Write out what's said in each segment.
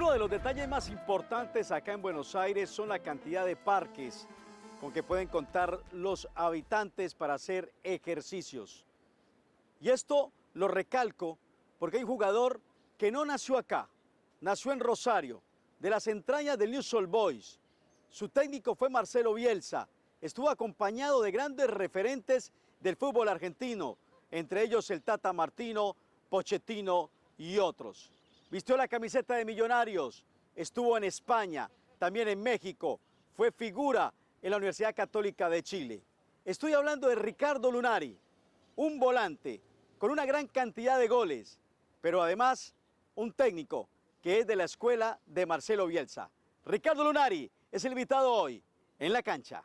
Uno de los detalles más importantes acá en Buenos Aires son la cantidad de parques con que pueden contar los habitantes para hacer ejercicios. Y esto lo recalco porque hay un jugador que no nació acá, nació en Rosario, de las entrañas del Newell's Old Boys. Su técnico fue Marcelo Bielsa. Estuvo acompañado de grandes referentes del fútbol argentino, entre ellos el Tata Martino, Pochettino y otros. Vistió la camiseta de Millonarios, estuvo en España, también en México, fue figura en la Universidad Católica de Chile. Estoy hablando de Ricardo Lunari, un volante con una gran cantidad de goles, pero además un técnico que es de la escuela de Marcelo Bielsa. Ricardo Lunari es el invitado hoy en La Cancha.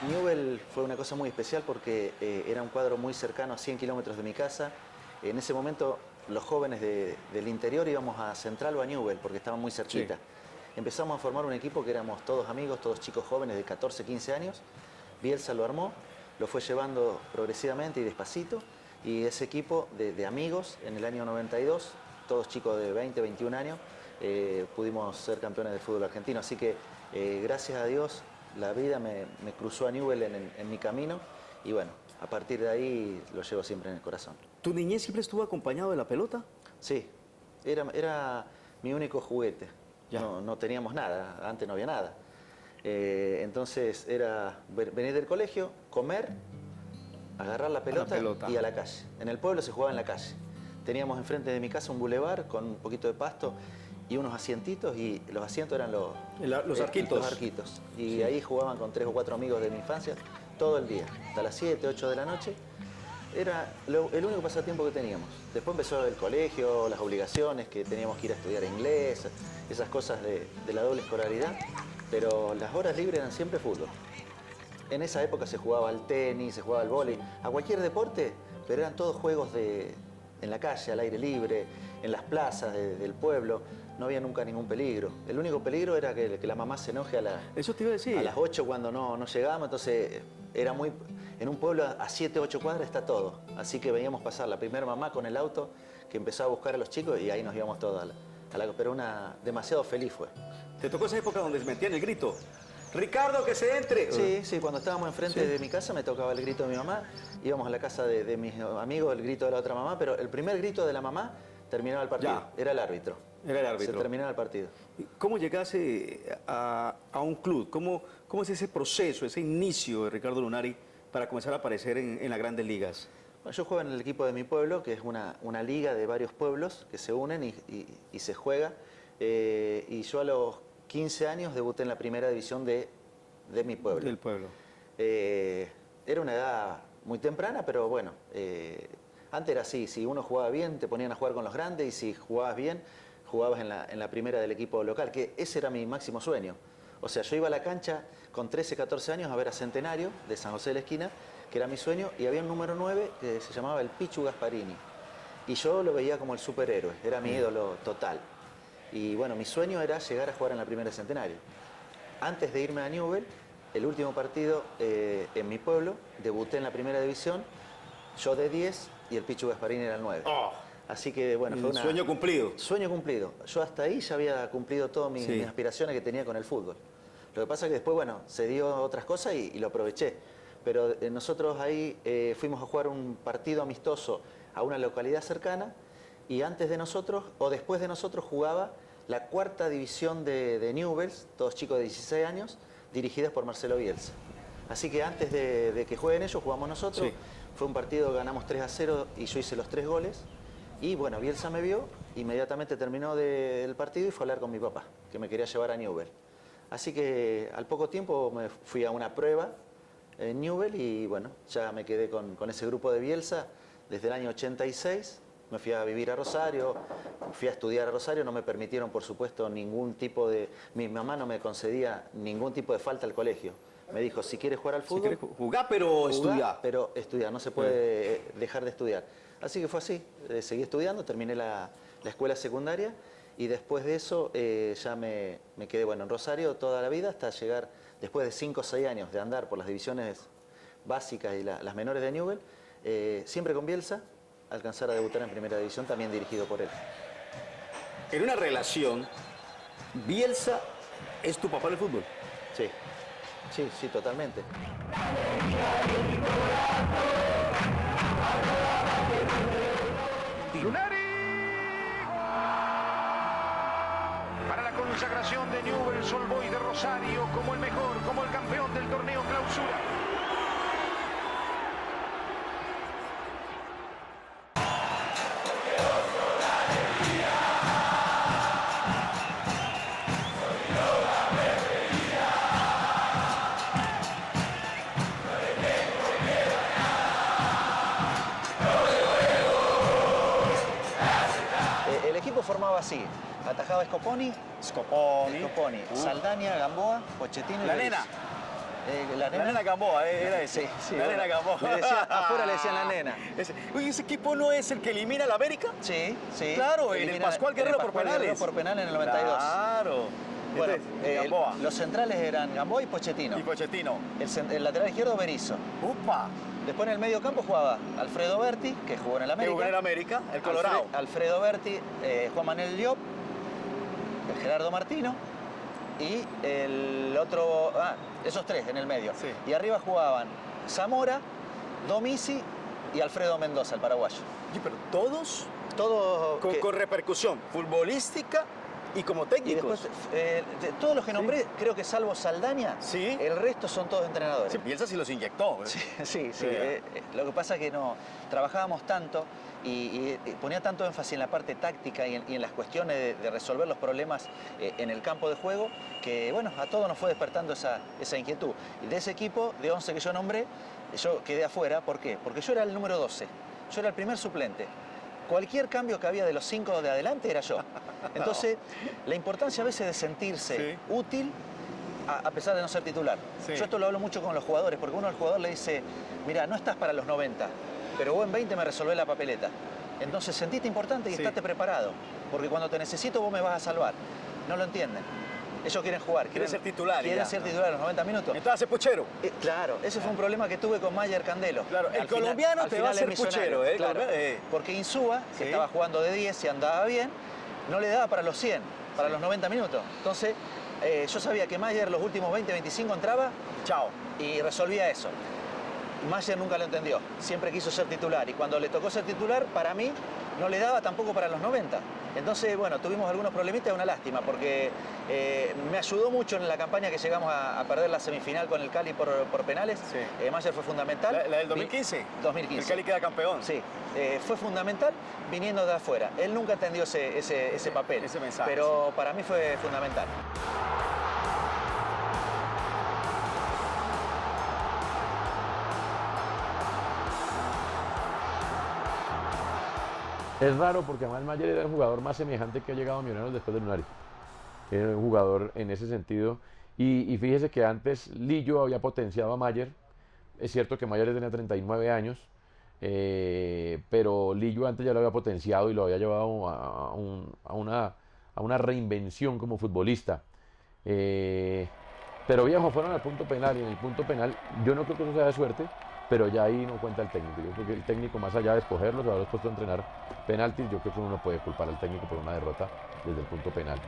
Newell's fue una cosa muy especial porque era un cuadro muy cercano a 100 kilómetros de mi casa. En ese momento los jóvenes del interior íbamos a Central o a Newell's porque estaban muy cerquita. Sí. Empezamos a formar un equipo que éramos todos amigos, todos chicos jóvenes de 14, 15 años. Bielsa lo armó, lo fue llevando progresivamente y despacito. Y ese equipo de amigos en el año 92, todos chicos de 20, 21 años, pudimos ser campeones del fútbol argentino. Así que gracias a Dios la vida me cruzó a Newell's en mi camino y bueno, a partir de ahí lo llevo siempre en el corazón. ¿Tu niñez siempre estuvo acompañado de la pelota? Sí, era mi único juguete. No teníamos nada, antes no había nada. Entonces era venir del colegio, comer, agarrar la pelota y a la calle. En el pueblo se jugaba en la calle. Teníamos enfrente de mi casa un bulevar con un poquito de pasto y unos asientitos, y los asientos eran los arquitos. Los arquitos. Y sí, ahí jugaban con 3 o 4 amigos de mi infancia todo el día, hasta las 7, 8 de la noche. Era el único pasatiempo que teníamos. Después empezó el colegio, las obligaciones, que teníamos que ir a estudiar inglés, esas cosas de la doble escolaridad, pero las horas libres eran siempre fútbol. En esa época se jugaba al tenis, se jugaba al vóley, a cualquier deporte, pero eran todos juegos en la calle, al aire libre, en las plazas del pueblo. No había nunca ningún peligro. El único peligro era que la mamá se enoje Eso te iba a decir. A las 8 cuando no llegábamos. Entonces era muy... En un pueblo a 7, 8 cuadras está todo. Así que veíamos pasar la primera mamá con el auto que empezó a buscar a los chicos y ahí nos íbamos todos pero demasiado feliz fue. ¿Te tocó esa época donde se metían el grito? ¡Ricardo, que se entre! Sí, cuando estábamos enfrente de mi casa me tocaba el grito de mi mamá. Íbamos a la casa de mis amigos, el grito de la otra mamá, pero el primer grito de la mamá terminaba el partido. Era el árbitro. Era el árbitro. Se terminaba el partido. ¿Cómo llegaste a un club? ¿Cómo es ese proceso, ese inicio de Ricardo Lunari para comenzar a aparecer en las grandes ligas? Bueno, yo juego en el equipo de mi pueblo, que es una liga de varios pueblos que se unen y se juega. Y yo a los 15 años debuté en la primera división de mi pueblo. Del pueblo. Era una edad muy temprana, pero bueno, antes era así. Si uno jugaba bien, te ponían a jugar con los grandes, y si jugabas bien, jugabas en la primera del equipo local, que ese era mi máximo sueño. O sea, yo iba a la cancha con 13, 14 años a ver a Centenario, de San José de la Esquina, que era mi sueño, y había un número 9 que se llamaba el Pichu Gasparini. Y yo lo veía como el superhéroe, era mi ídolo total. Y bueno, mi sueño era llegar a jugar en la primera de Centenario. Antes de irme a Newell's, el último partido en mi pueblo, debuté en la primera división, yo de 10 y el Pichu Gasparini era el 9. Oh. Así que bueno, fue un sueño cumplido. Sueño cumplido. Yo hasta ahí ya había cumplido todas mis aspiraciones que tenía con el fútbol. Lo que pasa es que después, bueno, se dio otras cosas y lo aproveché. Pero nosotros ahí fuimos a jugar un partido amistoso a una localidad cercana, y antes de nosotros, o después de nosotros, jugaba la 4ª división de Newell's, todos chicos de 16 años, dirigidas por Marcelo Bielsa. Así que antes de que jueguen ellos, jugamos nosotros. Fue un partido, ganamos 3-0 y yo hice los 3 goles. Y bueno, Bielsa me vio, inmediatamente terminó el partido y fue a hablar con mi papá, que me quería llevar a Newell's. Así que al poco tiempo me fui a una prueba en Newell's y bueno, ya me quedé con ese grupo de Bielsa desde el año 86 Me fui a vivir a Rosario, fui a estudiar a Rosario, no me permitieron, por supuesto, ningún tipo de... Mi mamá no me concedía ningún tipo de falta al colegio. Me dijo, si quieres jugar al fútbol... Si quieres jugar, pero estudiar. Pero estudiar, no se puede dejar de estudiar. Así que fue así, seguí estudiando, terminé la escuela secundaria y después de eso ya me quedé en Rosario toda la vida hasta llegar, después de 5 o 6 años de andar por las divisiones básicas y las menores de Newell, siempre con Bielsa, alcanzar a debutar en primera división, también dirigido por él. En una relación, Bielsa es tu papá del fútbol. Sí, sí, sí, totalmente. Lunari. Para la consagración de Newell's Old Boys de Rosario como el mejor, como el campeón del torneo Clausura. El equipo formaba así, atajaba Scoponi, Saldaña, Gamboa, Pochettino y La Berizzo. nena. La La nena Gamboa, era ese. Sí, sí, la nena Gamboa. Afuera le decían la nena. Oye, ¿ese equipo no es el que elimina al América? Sí, sí. Claro, en el Pascual Guerrero por penales. Guerrero por penal en el 92. Claro. Bueno, Gamboa. los centrales eran Gamboa y Pochettino. Y Pochettino. El lateral izquierdo, Berizzo. ¡Upa! Después en el medio campo jugaba Alfredo Berti, que jugó en el Que América. jugó en el América, el Colorado. Alfredo Berti, Juan Manuel Diop, Gerardo Martino y el otro... esos tres en el medio. Sí. Y arriba jugaban Zamora, Domisi y Alfredo Mendoza, el paraguayo. Oye, pero todos Todos... con repercusión futbolística y como Y técnicos. después, de todos los que nombré, creo que salvo Saldaña, Sí. el resto son todos entrenadores. Sí, Bielsa sí los inyectó. Sí, sí. Sí. Lo que pasa es que no trabajábamos tanto y ponía tanto énfasis en la parte táctica y en las cuestiones de resolver los problemas en el campo de juego que, bueno, a todos nos fue despertando esa inquietud. Y de ese equipo, de 11 que yo nombré, yo quedé afuera. ¿Por qué? Porque yo era el número 12. Yo era el primer suplente. Cualquier cambio que había de los 5 de adelante era yo. Entonces, la importancia a veces de sentirse útil a pesar de no ser titular. Sí. Yo esto lo hablo mucho con los jugadores, porque uno al jugador le dice, mira, no estás para los 90, pero vos en 20 me resolvés la papeleta. Entonces sentiste importante y estate preparado, porque cuando te necesito vos me vas a salvar. No lo entienden. Ellos quieren jugar. Quieren ser titulares. Quieren ser titulares los 90 minutos. Entonces hace puchero. Claro, ese fue un problema que tuve con Mayer Candelo. Claro, el Al colombiano al te va a final hacer es misionario, puchero, claro. Claro. Porque Insúa, que Sí. estaba jugando de 10 y andaba bien, no le daba para los 100, para los 90 minutos. Entonces, yo sabía que Mayer los últimos 20, 25 entraba Chao. y resolvía eso. Mayer nunca lo entendió, siempre quiso ser titular y cuando le tocó ser titular, para mí, no le daba tampoco para los 90. Entonces, bueno, tuvimos algunos problemitas, una lástima, porque me ayudó mucho en la campaña que llegamos a perder la semifinal con el Cali por penales. Sí. Mayer fue fundamental. ¿La del 2015? 2015. El Cali queda campeón. Sí, fue fundamental viniendo de afuera. Él nunca entendió ese papel, ese mensaje, pero para mí fue fundamental. Es raro porque además Mayer era el jugador más semejante que ha llegado a Millonarios después de Lunari. Era un jugador en ese sentido. Y fíjese que antes Lillo había potenciado a Mayer. Es cierto que Mayer tenía 39 años, pero Lillo antes ya lo había potenciado y lo había llevado a una reinvención como futbolista. Pero viejo, fueron al punto penal y en el punto penal yo no creo que eso sea de suerte, pero ya ahí no cuenta el técnico. Yo creo que el técnico, más allá de escogerlos o haberlos puesto a entrenar penaltis, yo creo que uno no puede culpar al técnico por una derrota desde el punto penal.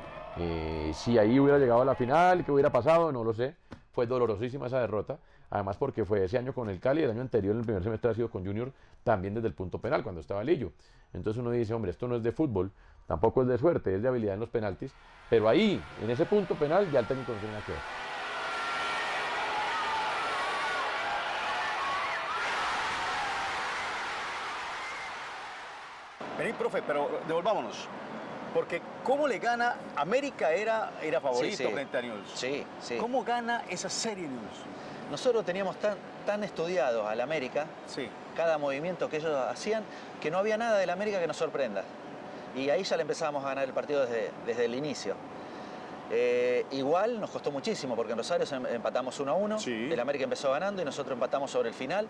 Si ahí hubiera llegado a la final, ¿qué hubiera pasado? No lo sé. Fue dolorosísima esa derrota, además porque fue ese año con el Cali, el año anterior, en el primer semestre ha sido con Junior, también desde el punto penal, cuando estaba Lillo. Entonces uno dice, hombre, esto no es de fútbol, tampoco es de suerte, es de habilidad en los penaltis, pero ahí, en ese punto penal, ya el técnico no tiene nada que ver. Vení, profe, pero devolvámonos. Porque ¿cómo le gana? América era favorito Sí, sí. frente a Newell's. Sí, sí. ¿Cómo gana esa serie Newell's? Nosotros teníamos tan estudiados al América Sí. cada movimiento que ellos hacían, que no había nada del América que nos sorprenda. Y ahí ya le empezábamos a ganar el partido desde el inicio. Igual nos costó muchísimo, porque en Rosario empatamos 1-1, Sí. el América empezó ganando y nosotros empatamos sobre el final.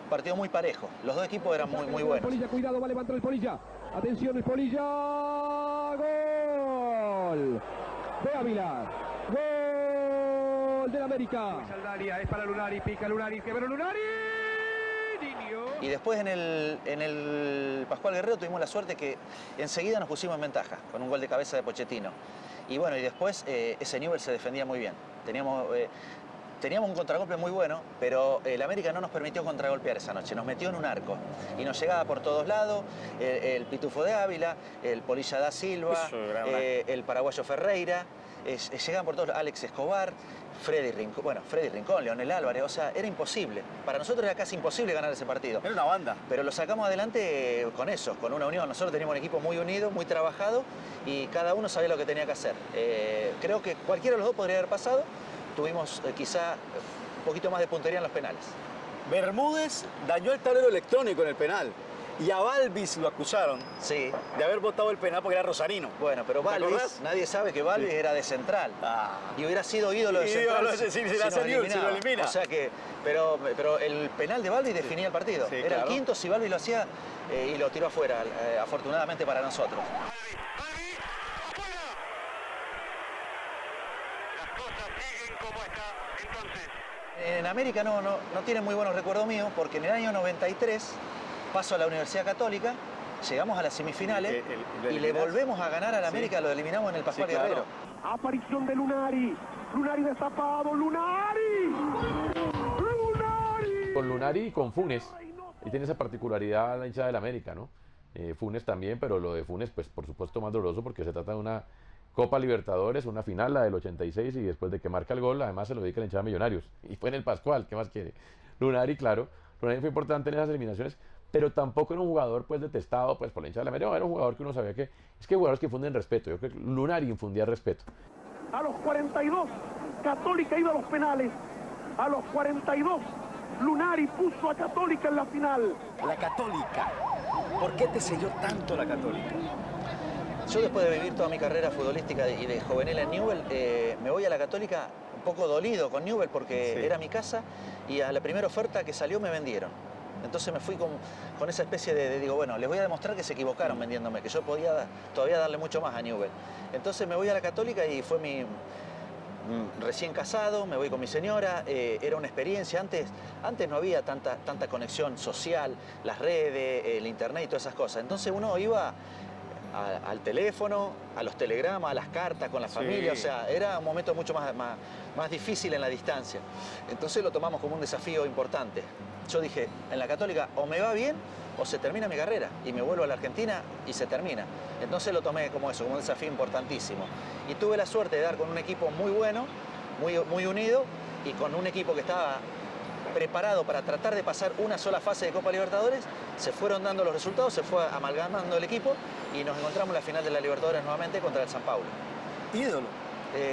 Un partido muy parejo, los dos equipos eran muy buenos. Polilla, cuidado, va a levantar el Polilla. Atención, el Polilla. Gol de Ávila. Gol del América. Saldaria, es para Lunari, pica Lunari, que Lunari. Niño. Y después en el Pascual Guerrero tuvimos la suerte que enseguida nos pusimos en ventaja con un gol de cabeza de Pochettino. Y bueno, y después ese Newell's se defendía muy bien. Teníamos un contragolpe muy bueno, pero el América no nos permitió contragolpear esa noche. Nos metió en un arco y nos llegaba por todos lados el Pitufo de Ávila, el Polilla da Silva, el paraguayo Ferreira. Llegaban por todos, Alex Escobar, Freddy Rincón, Leonel Álvarez. O sea, era imposible. Para nosotros era casi imposible ganar ese partido. Era una banda. Pero lo sacamos adelante con eso, con una unión. Nosotros teníamos un equipo muy unido, muy trabajado y cada uno sabía lo que tenía que hacer. Creo que cualquiera de los dos podría haber pasado. Tuvimos quizá un poquito más de puntería en los penales. Bermúdez dañó el tablero electrónico en el penal. Y a Balvis lo acusaron Sí. de haber votado el penal porque era rosarino. Bueno, pero ¿Te Balvis, acordás? nadie sabe que Balvis era de central. Ah. Y hubiera sido ídolo de Ídolo, central si nos le hace Newell's, si lo eliminaba. elimina. O sea que, pero el penal de Balvis definía el partido. Sí, Era claro. el quinto si Balvis lo hacía y lo tiró afuera, afortunadamente para nosotros. Las cosas siguen como está. Entonces, En América no tienen muy buenos recuerdos míos porque en el año 93 paso a la Universidad Católica, llegamos a las semifinales ¿Lo y le eliminás? volvemos a ganar al América, lo eliminamos en el Pascual Sí, claro. Guerrero. Aparición de Lunari. Lunari destapado. Lunari. Lunari. Con Lunari y con Funes, y tiene esa particularidad la hinchada del América, ¿no? Funes también, pero lo de Funes, pues por supuesto más doloroso porque se trata de una Copa Libertadores, una final, la del 86, y después de que marca el gol, además se lo dedica a la hinchada de Millonarios. Y fue en el Pascual, ¿qué más quiere? Lunari, claro, Lunari fue importante en esas eliminaciones, pero tampoco era un jugador pues detestado pues por la hinchada de la América, era un jugador que uno sabía que, es que hay jugadores que infunden respeto, yo creo que Lunari infundía respeto. A los 42, Católica iba a los penales. A los 42, Lunari puso a Católica en la final. La Católica. ¿Por qué te selló tanto la Católica? Yo después de vivir toda mi carrera futbolística y de juvenil en Newell's, me voy a la Católica un poco dolido con Newell's porque Sí. era mi casa y a la primera oferta que salió me vendieron. Entonces me fui con esa especie digo, bueno, les voy a demostrar que se equivocaron vendiéndome, que yo podía todavía darle mucho más a Newell's. Entonces me voy a la Católica y fue mi recién casado, me voy con mi señora, era una experiencia. Antes no había tanta conexión social, las redes, el internet y todas esas cosas. Entonces uno iba al teléfono, a los telegramas, a las cartas con la familia, o sea, era un momento mucho más difícil en la distancia. Entonces lo tomamos como un desafío importante. Yo dije, en la Católica o me va bien o se termina mi carrera y me vuelvo a la Argentina y se termina. Entonces lo tomé como eso, como un desafío importantísimo. Y tuve la suerte de dar con un equipo muy bueno, muy unido y con un equipo que estaba preparado para tratar de pasar una sola fase de Copa Libertadores. Se fueron dando los resultados, se fue amalgamando el equipo y nos encontramos en la final de la Libertadores nuevamente contra el San Paulo. Ídolo.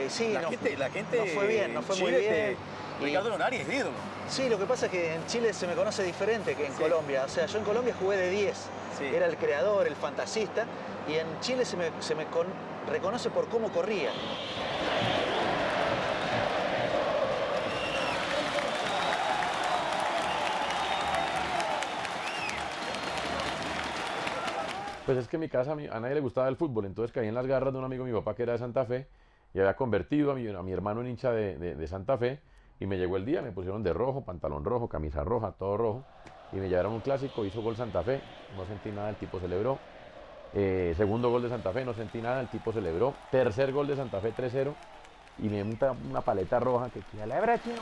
Sí, La gente nos fue bien, nos fue muy Chile bien. Ricardo Lunari es ídolo. Sí, lo que pasa es que en Chile se me conoce diferente que en Colombia. O sea, yo en Colombia jugué de 10. Sí. Era el creador, el fantasista. Y en Chile se me reconoce por cómo corría. Pues es que en mi casa a nadie le gustaba el fútbol, entonces caí en las garras de un amigo de mi papá que era de Santa Fe y había convertido a mi hermano en hincha de Santa Fe y me llegó el día, me pusieron de rojo, pantalón rojo, camisa roja, todo rojo y me llevaron un clásico, hizo gol Santa Fe, no sentí nada, el tipo celebró. Segundo gol de Santa Fe, no sentí nada, el tipo celebró. Tercer gol de Santa Fe, 3-0 y me dio una paleta roja que celebra, tío,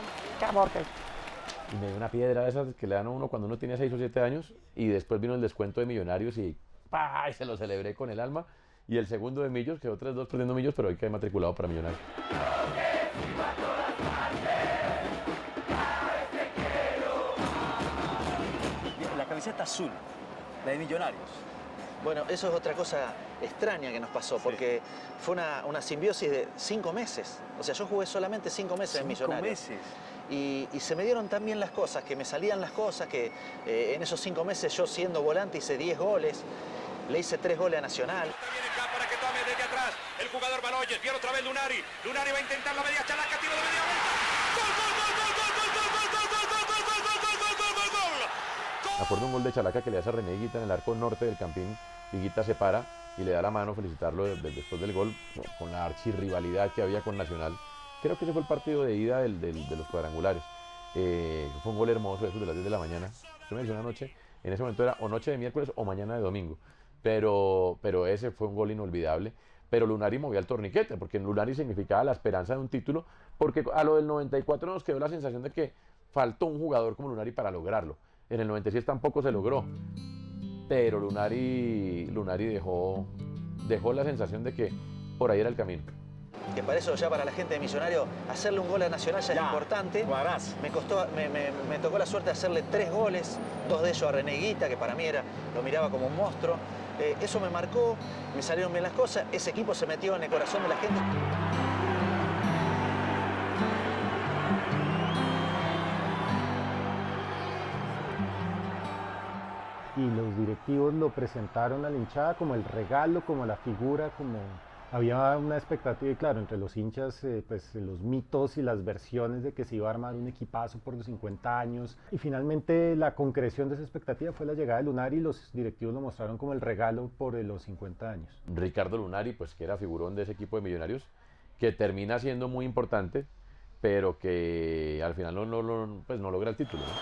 y me dio una piedra de esas que le dan a uno cuando uno tiene 6 o 7 años y después vino el descuento de Millonarios y ¡pah! Y se lo celebré con el alma. Y el segundo de Millos, quedó 3-2 perdiendo Millos, pero hoy quedé matriculado para Millonarios. La camiseta azul, la de Millonarios. Bueno, eso es otra cosa extraña que nos pasó, porque fue una simbiosis de 5 meses. O sea, yo jugué solamente 5 meses en Millonarios. 5 meses. Y se me dieron tan bien las cosas, que me salían las cosas, que en esos 5 meses yo siendo volante hice 10 goles, le hice 3 goles a Nacional. Viene acá para que tome desde atrás el jugador Baloyes, viene otra vez Lunari. Lunari va a intentar la media chalaca, tiro de media vuelta. ¡Gol, gol, gol, gol, gol, gol, gol, gol, gol, gol, gol, gol, gol, gol, gol, gol, gol! Me acuerdo un gol de Chalaca que le hace a René Higuita en el arco norte del Campín. Higuita se para y le da la mano, felicitarlo después del gol, con la archirrivalidad que había con Nacional. Creo que ese fue el partido de ida de los cuadrangulares. Fue un gol hermoso, esos de las 10 de la mañana. Usted me dijo una noche, en ese momento era o noche de miércoles o mañana de domingo. Pero ese fue un gol inolvidable. Pero Lunari movía el torniquete, porque Lunari significaba la esperanza de un título, porque a lo del 94 nos quedó la sensación de que faltó un jugador como Lunari para lograrlo. En el 96 tampoco se logró, pero Lunari dejó la sensación de que por ahí era el camino. Que para eso, ya para la gente de Millonario, hacerle un gol a Nacional ya era importante. Me tocó la suerte de hacerle 3 goles, 2 de ellos a René Higuita, que para mí lo miraba como un monstruo. Eso me marcó, me salieron bien las cosas, ese equipo se metió en el corazón de la gente. Y los directivos lo presentaron a la hinchada como el regalo, como la figura, como había una expectativa, y claro, entre los hinchas, pues los mitos y las versiones de que se iba a armar un equipazo por los 50 años. Y finalmente la concreción de esa expectativa fue la llegada de Lunari, y los directivos lo mostraron como el regalo por los 50 años. Ricardo Lunari, pues que era figurón de ese equipo de Millonarios, que termina siendo muy importante, pero que al final no logra el título, ¿no?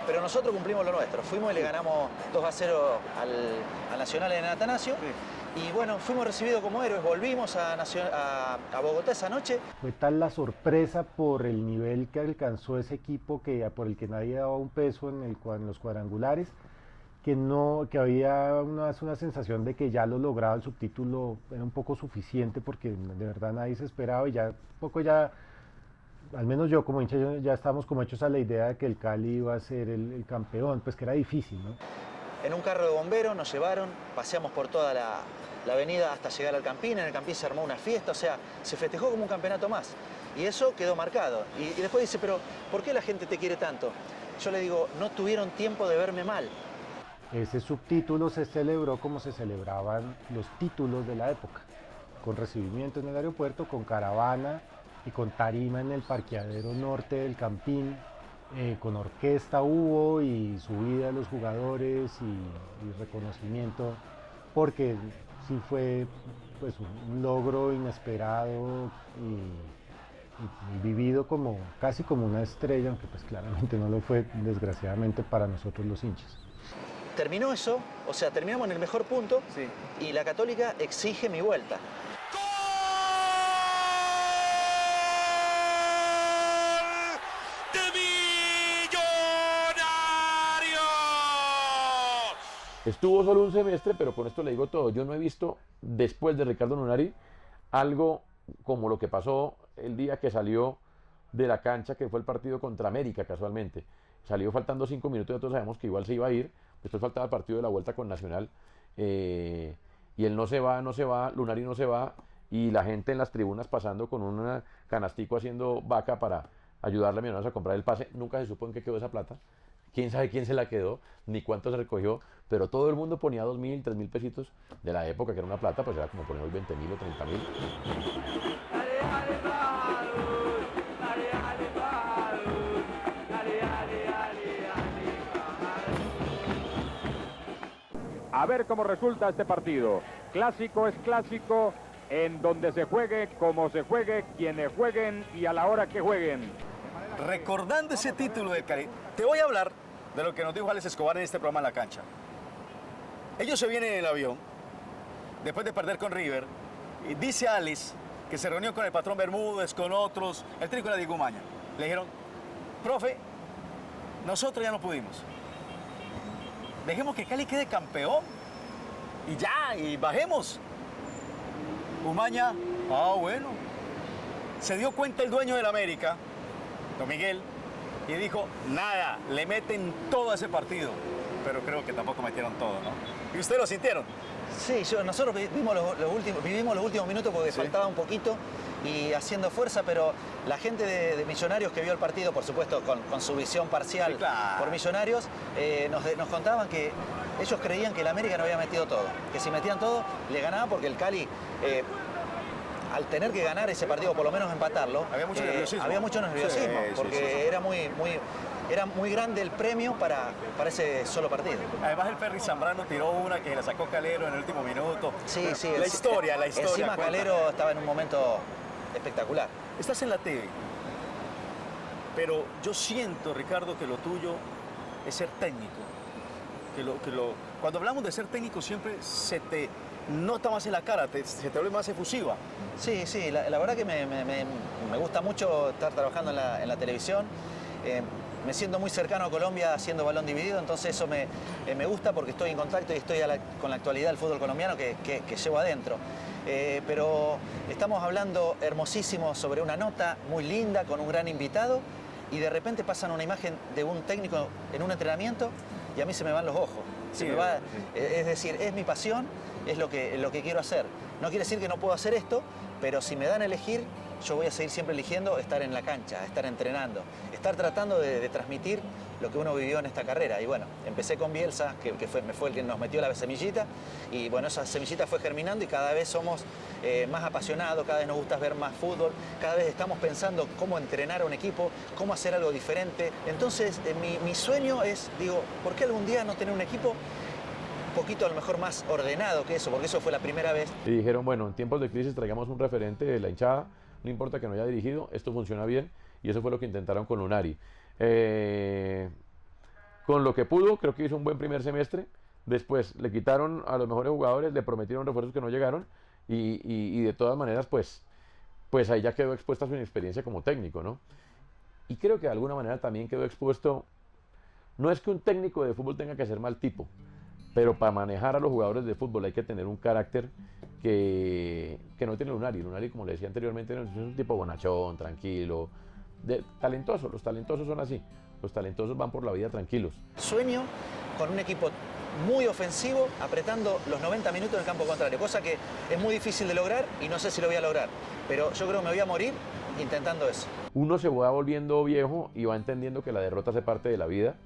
Pero nosotros cumplimos lo nuestro, fuimos y le ganamos 2-0 al Nacional en Atanasio. Y bueno, fuimos recibidos como héroes, volvimos a Bogotá esa noche. Fue tal la sorpresa por el nivel que alcanzó ese equipo, por el que nadie daba un peso en los cuadrangulares, que había una sensación de que ya lo lograba, el subtítulo era un poco suficiente, porque de verdad nadie se esperaba, y ya al menos yo como hincha, ya estábamos como hechos a la idea de que el Cali iba a ser el campeón, pues que era difícil, ¿no? En un carro de bomberos nos llevaron, paseamos por toda la avenida hasta llegar al Campín. En el Campín se armó una fiesta, o sea, se festejó como un campeonato más. Y eso quedó marcado. Y después dice, pero ¿por qué la gente te quiere tanto? Yo le digo, no tuvieron tiempo de verme mal. Ese subtítulo se celebró como se celebraban los títulos de la época, con recibimiento en el aeropuerto, con caravana y con tarima en el parqueadero norte del Campín, con orquesta hubo y subida de los jugadores y reconocimiento, porque sí fue pues un logro inesperado y vivido casi como una estrella, aunque pues claramente no lo fue, desgraciadamente, para nosotros los hinchas. Terminó eso, o sea, terminamos en el mejor punto, y la Católica exige mi vuelta. Estuvo solo un semestre, pero con esto le digo todo. Yo no he visto, después de Ricardo Lunari, algo como lo que pasó el día que salió de la cancha, que fue el partido contra América, casualmente. Salió faltando 5 minutos, y todos sabemos que igual se iba a ir. Después faltaba el partido de la vuelta con Nacional. Y él no se va, Lunari no se va, y la gente en las tribunas pasando con un canastico haciendo vaca para ayudarle a Millonarios a comprar el pase. Nunca se supo en qué quedó esa plata. Quién sabe quién se la quedó, ni cuánto se recogió, pero todo el mundo ponía 2.000, 3.000 pesitos de la época, que era una plata, pues era como poner hoy 20.000 o 30.000. A ver cómo resulta este partido. Clásico es clásico, en donde se juegue, como se juegue, quienes jueguen y a la hora que jueguen. Recordando ese título del Cali, te voy a hablar de lo que nos dijo Alex Escobar en este programa en la cancha. Ellos se vienen en el avión, después de perder con River, y dice Alex que se reunió con el patrón Bermúdez, con otros, el técnico era Diego Umaña. Le dijeron, profe, nosotros ya no pudimos. Dejemos que Cali quede campeón y ya, y bajemos. Umaña, bueno. Se dio cuenta el dueño del América, don Miguel, y dijo, nada, le meten todo a ese partido. Pero creo que tampoco metieron todo, ¿no? ¿Y ustedes lo sintieron? Sí, nosotros vivimos los últimos minutos porque faltaba un poquito y haciendo fuerza, pero la gente de Millonarios que vio el partido, por supuesto, con su visión parcial por Millonarios, nos contaban que ellos creían que el América no había metido todo, que si metían todo, le ganaban porque el Cali, al tener que ganar ese partido, por lo menos empatarlo, había mucho nerviosismo, porque era muy grande el premio para ese solo partido. Además el Ferry Zambrano tiró una que la sacó Calero en el último minuto. Sí. La historia. Encima Calero estaba en un momento espectacular. Estás en la TV, pero yo siento, Ricardo, que lo tuyo es ser técnico. Cuando hablamos de ser técnico siempre se te nota más en la cara, se te vuelve más efusiva. Sí, la verdad que me gusta mucho estar trabajando en la televisión. Me siento muy cercano a Colombia haciendo balón dividido, entonces eso me gusta porque estoy en contacto y estoy con la actualidad del fútbol colombiano que llevo adentro. Pero estamos hablando hermosísimo sobre una nota muy linda con un gran invitado y de repente pasan una imagen de un técnico en un entrenamiento y a mí se me van los ojos. Es decir, es mi pasión, es lo que quiero hacer. No quiere decir que no puedo hacer esto, pero si me dan a elegir, yo voy a seguir siempre eligiendo estar en la cancha, estar entrenando, estar tratando de transmitir lo que uno vivió en esta carrera. Y bueno, empecé con Bielsa, que fue el que nos metió la semillita, y bueno, esa semillita fue germinando y cada vez somos más apasionados, cada vez nos gusta ver más fútbol, cada vez estamos pensando cómo entrenar a un equipo, cómo hacer algo diferente. Entonces, mi sueño es, digo, ¿por qué algún día no tener un equipo un poquito a lo mejor más ordenado que eso? Porque eso fue la primera vez. Y dijeron, bueno, en tiempos de crisis traigamos un referente de la hinchada, no importa que no haya dirigido, esto funciona bien, y eso fue lo que intentaron con Lunari. Con lo que pudo, creo que hizo un buen primer semestre. Después le quitaron a los mejores jugadores, le prometieron refuerzos que no llegaron, y de todas maneras, pues ahí ya quedó expuesta su inexperiencia como técnico, ¿no? Y creo que de alguna manera también quedó expuesto, no es que un técnico de fútbol tenga que ser mal tipo, pero para manejar a los jugadores de fútbol hay que tener un carácter que no tiene Lunari. Lunari, como le decía anteriormente, es un tipo bonachón, tranquilo, talentoso. Los talentosos son así. Los talentosos van por la vida tranquilos. Sueño con un equipo muy ofensivo, apretando los 90 minutos en el campo contrario, cosa que es muy difícil de lograr y no sé si lo voy a lograr. Pero yo creo que me voy a morir intentando eso. Uno se va volviendo viejo y va entendiendo que la derrota hace parte de la vida.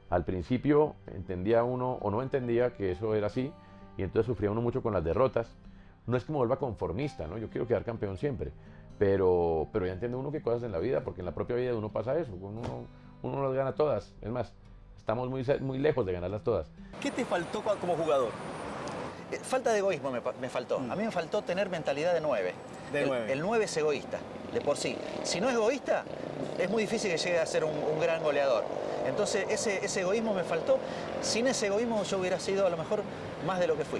Al principio entendía uno o no entendía que eso era así y entonces sufría uno mucho con las derrotas. No es que me vuelva conformista, ¿no? Yo quiero quedar campeón siempre, pero ya entiende uno que cosas en la vida, porque en la propia vida de uno pasa eso, uno las gana todas. Es más, estamos muy lejos de ganarlas todas. ¿Qué te faltó como jugador? Falta de egoísmo me faltó. A mí me faltó tener mentalidad de 9. El 9 es egoísta, de por sí. Si no es egoísta, es muy difícil que llegue a ser un gran goleador. Entonces ese egoísmo me faltó. Sin ese egoísmo yo hubiera sido a lo mejor más de lo que fui.